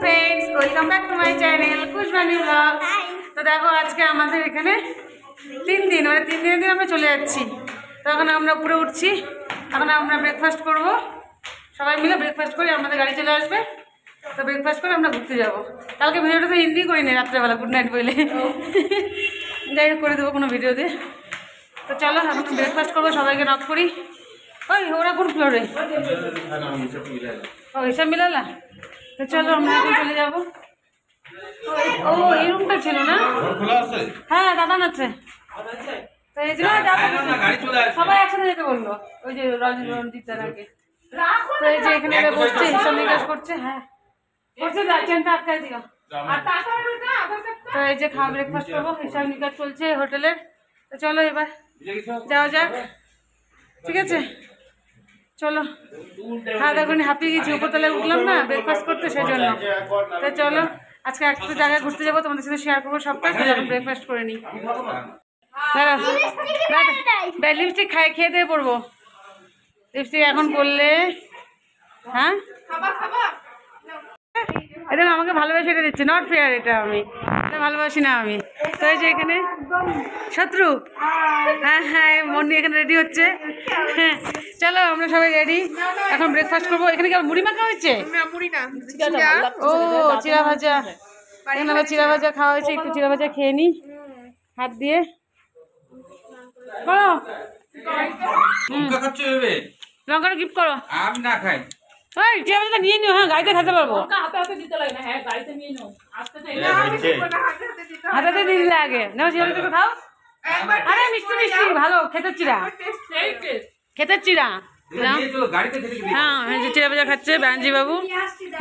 Friends, welcome back to my channel Khushbani vlogs. तो देखो আজকে আমাদের এখানে 3 দিন মানে 3 দিনের দিন আমরা চলে যাচ্ছি। তখন আমরা উপরে উঠছি, এখন আমরা ব্রেকফাস্ট করব, সবাই মিলে ব্রেকফাস্ট করে আমাদের গাড়ি চলে আসবে। তো ব্রেকফাস্ট করে আমরা ঘুরতে যাব। কালকে ভিডিওটা তো হিন্দি করিনি, রাত্রেবেলা গুড নাইট বলে যাই হোক করে দেবো কোনো ভিডিও দিয়ে। তো চলো এখন ব্রেকফাস্ট করবো, সবাইকে নক করি। ওই ওরা কোন ফ্লোরে? ও এসব মিলালা। তো চলো আমরা এখন চলে যাবো। ও এই রুমটা ছিল না? হ্যাঁ দাদান আছে। তো এই জন্য সবাই একসাথে যেতে বললো, ওই যে রঞ্জিত দাদাকে। তো এই যে এখানে বসছে, হিসাব নিকাশ করছে। হ্যাঁ করছে, চেনটা আটকাই দিও। তো এই যে খাওয়া ব্রেকফাস্ট করবো, হিসাব নিকাশ চলছে হোটেলের। তো চলো এবার যাওয়া যাক, ঠিক আছে? চলো খাওয়া দাওয়া করে হাঁপিয়ে গেছি, উপরতলায় উঠলাম না ব্রেকফাস্ট করতে, সেই জন্য। তো চলো আজকে একটা জায়গায় ঘুরতে যাবো, তোমাদের সাথে শেয়ার করবো সবটা। ব্রেকফাস্ট করে নিই। লিপস্টিক খেয়ে দিয়ে পড়বো, লিপস্টিক এখন পরলে। হ্যাঁ এটা আমাকে ভালোবাসে, এটা দিচ্ছে, নট ফেয়ার, এটা আমি এটা ভালোবাসি না আমি। তো এই যে এখানে শত্রু, হ্যাঁ হ্যাঁ মন্ডি এখানে রেডি হচ্ছে। হ্যাঁ চলো আমরা সবাই রেডি, এখন ব্রেকফাস্ট করবো। এখানে কি মুড়ি মাখা হয়েছে? ও চিড়া ভাজা, এখানে আবার চিড়া ভাজা খাওয়া হয়েছে। একটু চিড়া ভাজা খেয়ে নিই হাত দিয়ে। করো লঙ্কাটা গিফট করো। আমি না খাই, ওই চিড়া ভাজাটা নিয়ে নিও। হ্যাঁ গাড়িতে খেতে পারবো, হাতে দিয়ে দিলে আগে নাও। চিড়া ভাজা খাও। আরে মিষ্টি মিষ্টি ভালো খেতের চিড়া, খেতের চিড়া। হ্যাঁ এই যে চিড়া ভাজা খাচ্ছে ব্যাঞ্জি বাবু।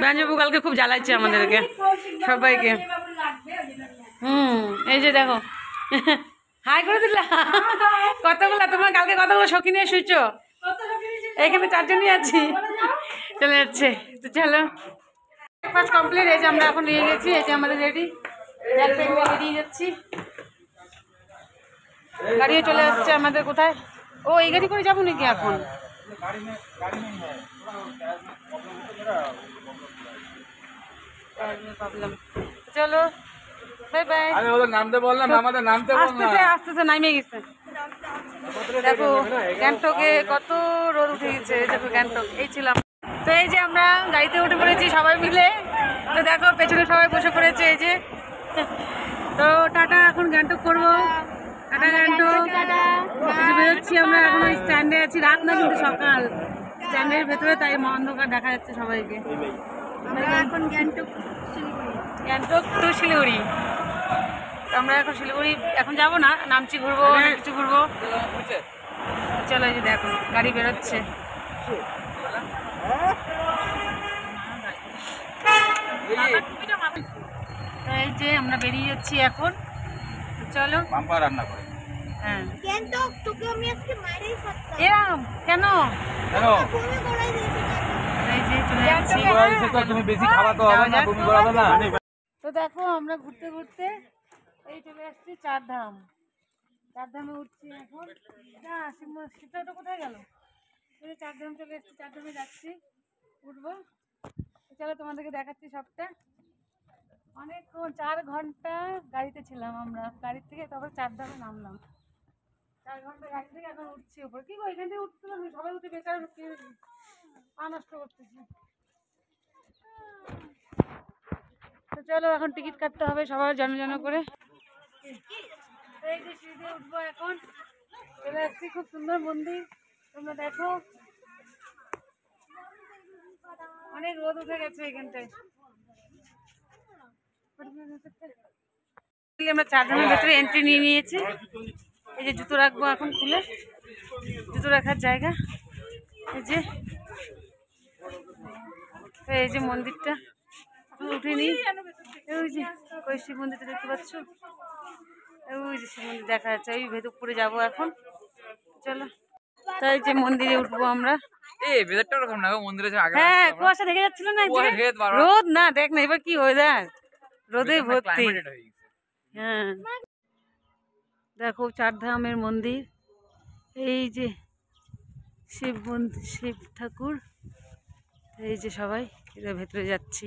ব্যাঞ্জি বাবু কালকে খুব জ্বালাচ্ছে আমাদেরকে সবাইকে। এই যে দেখো হাই করে দিলা কতগুলো, তোমার কালকে কতগুলো সখী নিয়ে শুইছো? এখানে 4 জনই আছি, চলে যাচ্ছে। তো চলো ব্রেকফাস্ট কমপ্লিট। এই যে আমরা এখন নিয়ে গেছি, এই যে আমাদের রেডি, বেরিয়ে যাচ্ছি। গাড়িও চলে আসছে আমাদের। কোথায়? ও এই গাড়ি করে যাবো নাকি এখন? ভাবলাম চলো বাই বাই। নামতে বললাম, আমাদের নামতে আসতেছে, নামিয়ে গেছে। দেখো গ্যাংটকে কত রোদ উঠে গেছে। দেখো গ্যাংটক এই ছিলাম। তো এই যে আমরা গাড়িতে উঠে পড়েছি সবাই মিলে। তো দেখো পেছনে সবাই বসে পড়েছে। এই যে তো টাটা, এখন গ্যাংটক করবো। টাটা গ্যাংটক। বেরোচ্ছি আমরা, এখন ওই স্ট্যান্ডে আছি। রাত না কিন্তু সকাল, স্ট্যান্ডের ভেতরে, তাই অন্ধকার দেখা যাচ্ছে সবাইকে। এখন গ্যাংটক টু শিলিগুড়ি। আমরা এখন শিলিগুড়ি এখন যাবো না, নামছি, ঘুরবো, অনেক কিছু ঘুরবো। চলো এই যে দেখো গাড়ি বেরোচ্ছে। এই যে আমরা বেরিয়ে যাচ্ছি এখন। চলো রান্না করে। হ্যাঁ এরম কেন? তো দেখো আমরা ঘুরতে ঘুরতে এই চলে আসছি চারধাম। চারধামে উঠছি এখন। না সেটা কোথায় গেল? চারধাম চলে এসছি, চারধামে যাচ্ছি, উঠবো। চলো তোমাদেরকে দেখাচ্ছি সবটা। অনেকক্ষণ 4 ঘন্টা গাড়িতে ছিলাম আমরা, গাড়ি থেকে তারপর চারধামে নামলাম। 4 ঘন্টা গাড়ি থেকে এখন উঠছি উপর। কি গো এখান থেকে উঠতে পারবি? সবাই উঠে বেকার পা নষ্ট করতেছি। তো চলো এখন টিকিট কাটতে হবে সবার জন করে। এই যে সিঁড়ি দিয়ে উঠবো এখন। চলে আসছি, খুব সুন্দর মন্দির, তোমরা দেখো। অনেক রোদ উঠে গেছে এখানটায়। আমরা চারধামের ভেতরে এন্ট্রি নিয়ে নিয়েছি। এই যে জুতো রাখবো এখন খুলে, জুতো রাখার জায়গা। এই যে মন্দিরটা উঠিনি, ওই যে ওই শিব মন্দিরটা দেখতে পাচ্ছ, ওই যে শিব মন্দির দেখা যাচ্ছে। ওই ভেতর উপরে যাবো এখন। চলো তাই যে মন্দিরে উঠবো আমরা। হ্যাঁ কুয়াশা দেখে যাচ্ছিল না, রোদ না, দেখ না এবার কি ওয়েদার, রোদে ভর্তি। হ্যাঁ দেখো চারধামের মন্দির। এই যে শিব ঠাকুর। এই যে সবাই এরা ভেতরে যাচ্ছি।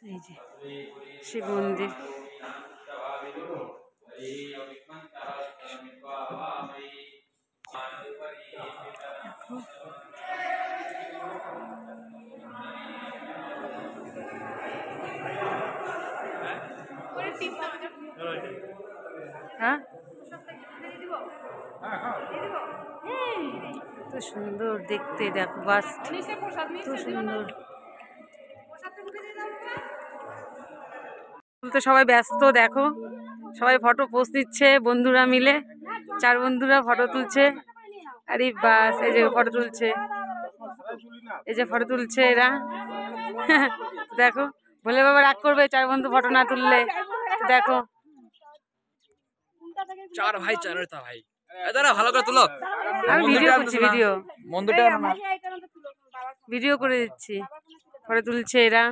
এই যে শিব মন্দির। হ্যাঁ এত সুন্দর দেখতে, দেখো বাস এত সুন্দর। তো সবাই ব্যস্ত, দেখো সবাই ফটো পোস্ট দিচ্ছে বন্ধুরা মিলে, 4 বন্ধুরা ফটো তুলছে। আরে বাস এই যে ফটো তুলছে, এই যে ফটো তুলছে এরা। দেখো ভোলে বাবা রাগ করবে 4 বন্ধু ফটো না তুললে। দেখো 4 ভাই 4 ভাই দাঁড়া ভালো করে তুলো। আমি ভিডিও করছি, ভিডিও করে দিচ্ছি, ফটো তুলছে এরা।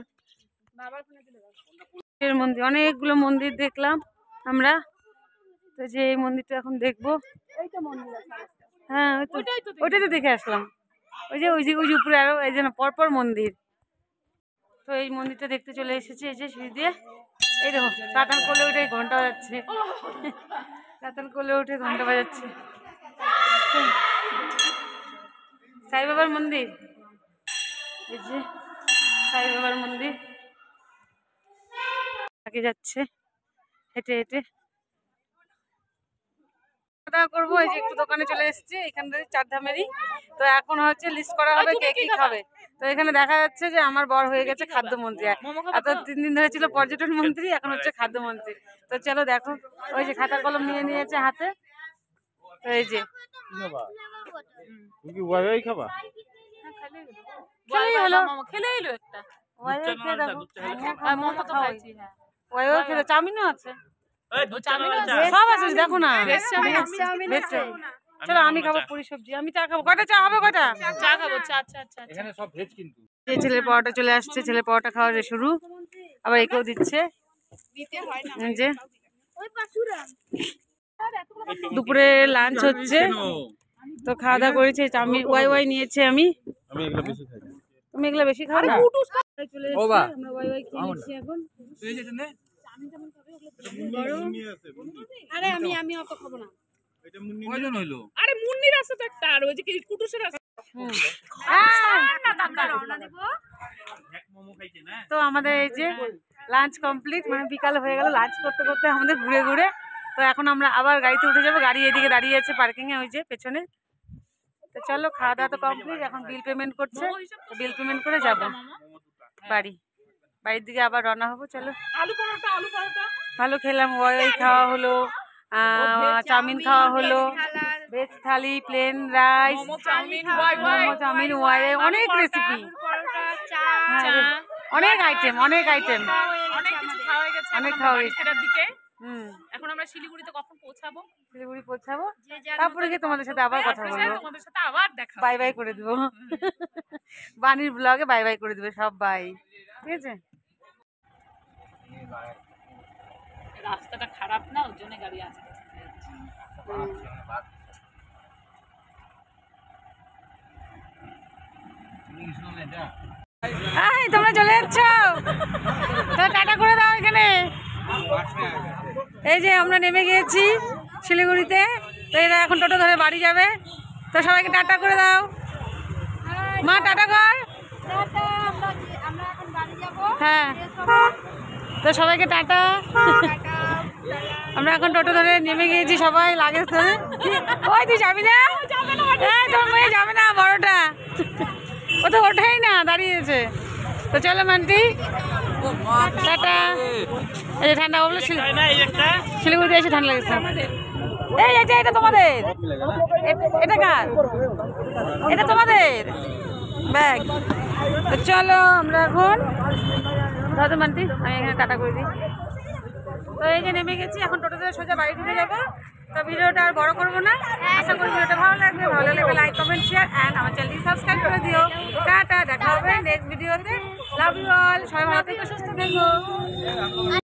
মন্দির, অনেকগুলো মন্দির দেখলাম আমরা, তো যে এই মন্দিরটা এখন দেখবো। হ্যাঁ ওইটাই তো দেখে আসলাম, ওই যে উপরে আরো এই যে পরপর মন্দির। তো এই মন্দিরটা দেখতে চলে এসেছি, এই যে সিঁড়ি দিয়ে। এই দেখো কাতান কোলে উঠে ঘন্টা বাজাচ্ছে, কাতান কোলে উঠে ঘন্টা বাজাচ্ছে। সাই বাবার মন্দির, এই যে সাই বাবার মন্দির। আগে যাচ্ছে হেঁটে হেঁটে, খাওয়া দাওয়া করবো। এই যে একটু দোকানে চলে এসেছি এখানটায় 4 ধামেরই। তো এখন হচ্ছে লিস্ট করা হবে কে কি খাবে। তো এখানে দেখা যাচ্ছে যে আমার বর হয়ে গেছে খাদ্যমন্ত্রী, এত 3 দিন ধরে ছিল পর্যটন মন্ত্রী, এখন হচ্ছে খাদ্যমন্ত্রী। তো চলো দেখো, ওই যে খাতা কলম নিয়ে নিয়েছে হাতে। তো এই যে চাউমিনও আছে, সব আছে দেখো না। চলো আমি খাবো পুরি সবজি, আমি চা খাবো। কয়টা চা হবে? কয়টা চা খাবো? এখানে সব ভেজ কিন্তু। এই ছেলের পরোটা চলে আসছে, ছেলে পরোটা খাওয়া শুরু, আবার একেও দিচ্ছে। যে দুপুরে লাঞ্চ হচ্ছে, তো খাওয়া দাওয়া করেছে। আমি ওয়াই নিয়েছে, আমি তুমি এগুলো বেশি খাও না। চলে এসেছি আমরা, ওয়াই খেয়ে নিচ্ছি এখন। আরে আমি অত খাবো না। আরে মুন্নির আছে তো একটা, আর ওই যে কুটুসের আছে। তো আমাদের এই যে লাঞ্চ কমপ্লিট, মানে বিকাল হয়ে গেল লাঞ্চ করতে করতে আমাদের ঘুরে ঘুরে। তো এখন আমরা আবার গাড়িতে উঠে যাবো, গাড়ি এদিকে দাঁড়িয়ে আছে পার্কিং এ, ওই যে পেছনে। তো চলো খাওয়া দাওয়া তো কমপ্লিট, এখন বিল পেমেন্ট করছে, বিল পেমেন্ট করে যাবো বাড়ির দিকে আবার রওনা হবো। চলো ভালো খেলাম, ওয়াই খাওয়া হলো, চাউমিন খাওয়া হলো, veg thali, plain rice, momo chow mein, ওয়াই অনেক রেসিপি, অনেক আইটেম অনেক কিছু খাওয়া গেছে। এখন আমরা শিলিগুড়িতে কখন পৌঁছাবো? শিলিগুড়ি পৌঁছাবো, তারপরে গিয়ে তোমাদের সাথে আবার কথা বলবো, তোমাদের সাথে আবার দেখা, বাই বাই করে দেবো। বানির ব্লগে বাই বাই করে দেবে সব, বাই। ঠিক আছে, রাস্তাটা খারাপ না, ওর জন্য গাড়ি আসতে তোমরা চলে যাচ্ছ, টাটা করে দাও এখানে। এই যে আমরা নেমে গিয়েছি শিলিগুড়িতে, তো এরা এখন টোটো ধরে বাড়ি যাবে। তো সবাইকে টাটা করে দাও, মা টাটা কর। হ্যাঁ, তো সবাইকে টাটা। আমরা এখন টোটো ধরে নেমে গিয়েছি সবাই, লাগেজ ধরে। ওই তুই যাবি না? হ্যাঁ তোর মেয়ে যাবে না, বড়টা ও তো ওঠেই না, দাঁড়িয়েছে। তো চলো মান্টি টাটা। এই যে ঠান্ডা বললো, শিলিগুড়িতে এসে ঠান্ডা লেগেছে। এই এটা তোমাদের, এটা কার? এটা তোমাদের ব্যাগ। তো চলো আমরা এখন দাদু মান্টি, আমি এখানে টাটা করে দিই। তো এই যে নেমে গেছি, এখন টোটোতে সোজা বাড়ি ঢুকে যাবো। তো ভিডিওটা আর বড় করবো না, আশা করি ভিডিওটা ভালো লাগবে। ভালো লাগবে লাইক কমেন্ট শেয়ার অ্যান্ড আমার চ্যানেলটি সাবস্ক্রাইব করে দিও। টাটা, দেখা হবে নেক্সট ভিডিওতে। লাভ ইউ অল, সবাই ভালো থেকো, সুস্থ থেকো।